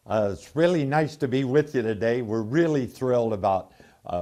It's really nice to be with you today. We're really thrilled about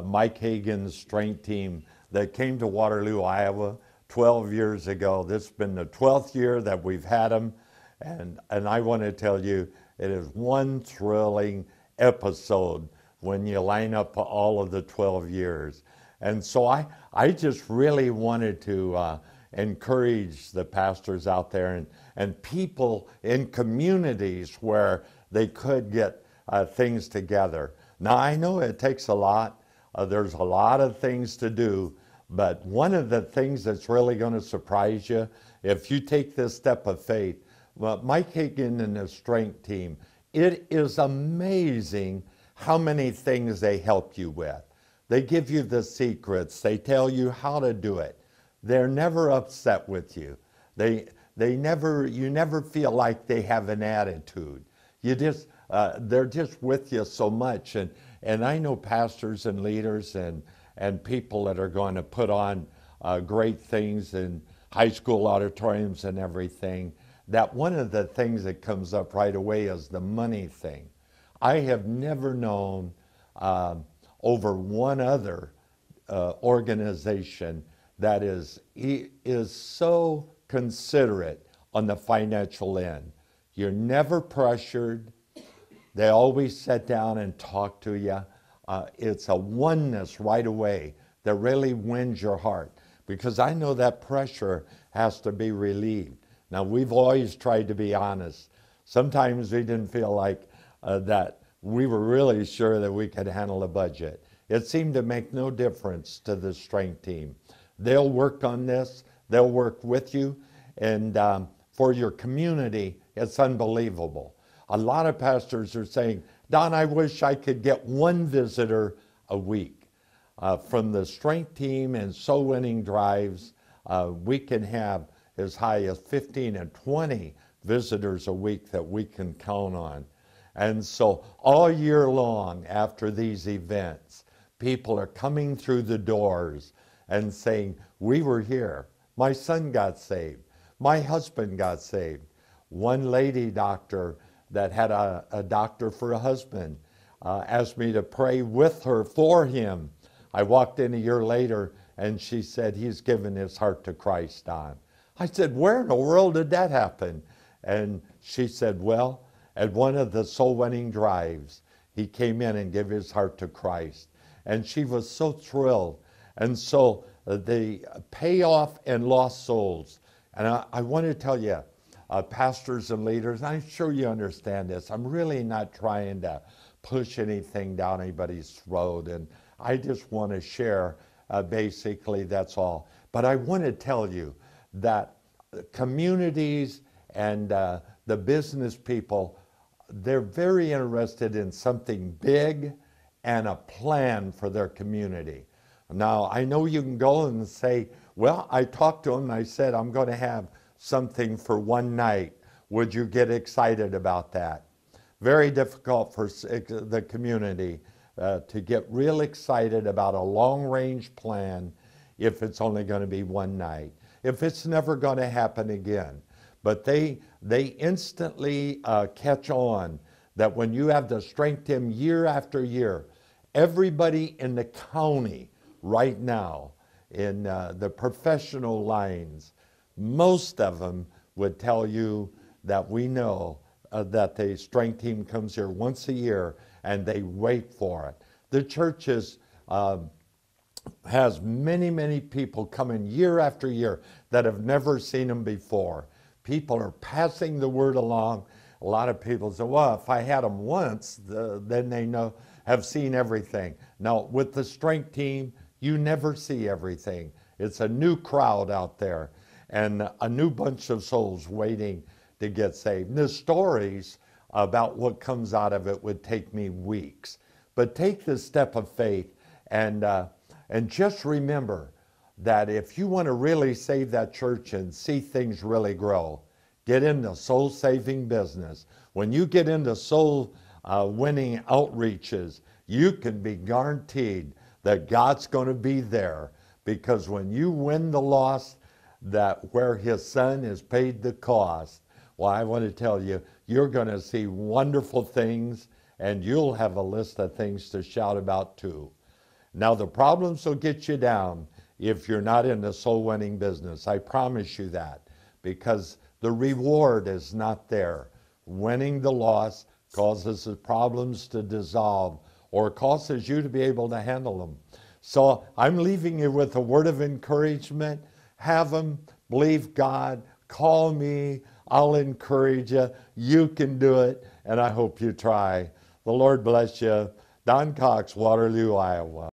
Mike Hagan's strength team that came to Waterloo, Iowa 12 years ago. This has been the 12th year that we've had them, and I want to tell you, it is one thrilling episode when you line up all of the 12 years. And so I just really wanted to encourage the pastors out there and people in communities where they could get things together. Now, I know it takes a lot. There's a lot of things to do, but one of the things that's really going to surprise you, if you take this step of faith, well, Mike Hagan and the strength team, it is amazing how many things they help you with. They give you the secrets. They tell you how to do it. They're never upset with you. You never feel like they have an attitude. They're just with you so much. And I know pastors and leaders and people that are going to put on great things in high school auditoriums and everything, that one of the things that comes up right away is the money thing. I have never known over one other organization that is so considerate on the financial end. You're never pressured. They always sit down and talk to you. It's a oneness right away that really wins your heart, because I know that pressure has to be relieved. Now, we've always tried to be honest. Sometimes we didn't feel like that we were really sure that we could handle a budget. It seemed to make no difference to the strength team. They'll work on this. They'll work with you. And for your community, it's unbelievable. A lot of pastors are saying, Don, I wish I could get one visitor a week. From the strength team and soul winning drives, we can have as high as 15 and 20 visitors a week that we can count on. And so all year long after these events, people are coming through the doors and saying, we were here. My son got saved. My husband got saved. One lady doctor that had a doctor for a husband asked me to pray with her for him. I walked in a year later and she said, he's given his heart to Christ, Don. I said, where in the world did that happen? And she said, well, at one of the soul winning drives, he came in and gave his heart to Christ. And she was so thrilled. And so the payoff and lost souls. And I want to tell you, pastors and leaders, I'm sure you understand this. I'm really not trying to push anything down anybody's throat. And I just want to share, basically, that's all. But I want to tell you that communities and the business people, they're very interested in something big and a plan for their community. Now, I know you can go and say, well, I talked to them and I said, I'm going to have something for one night. Would you get excited about that? Very difficult for the community to get real excited about a long-range plan if it's only going to be one night, if it's never going to happen again. But they instantly catch on that when you have the strength team year after year, everybody in the county right now in the professional lines, most of them would tell you that we know that the strength team comes here once a year and they wait for it. The church has many, many people coming year after year that have never seen them before. People are passing the word along. A lot of people say, well, if I had them once, then they have seen everything. Now, with the strength team, you never see everything. It's a new crowd out there and a new bunch of souls waiting to get saved. And the stories about what comes out of it would take me weeks. But take the step of faith and just remember that if you want to really save that church and see things really grow, get into soul-saving business. When you get into soul-winning outreaches, you can be guaranteed that God's going to be there, because when you win the lost, that where his son has paid the cost, Well, I want to tell you, you're going to see wonderful things, and you'll have a list of things to shout about too. Now, the problems will get you down if you're not in the soul winning business. I promise you that, because the reward is not there. Winning the loss causes the problems to dissolve or causes you to be able to handle them. So I'm leaving you with a word of encouragement. Have them, believe God, call me, I'll encourage you. You can do it, and I hope you try. The Lord bless you. Don Cox, Waterloo, Iowa.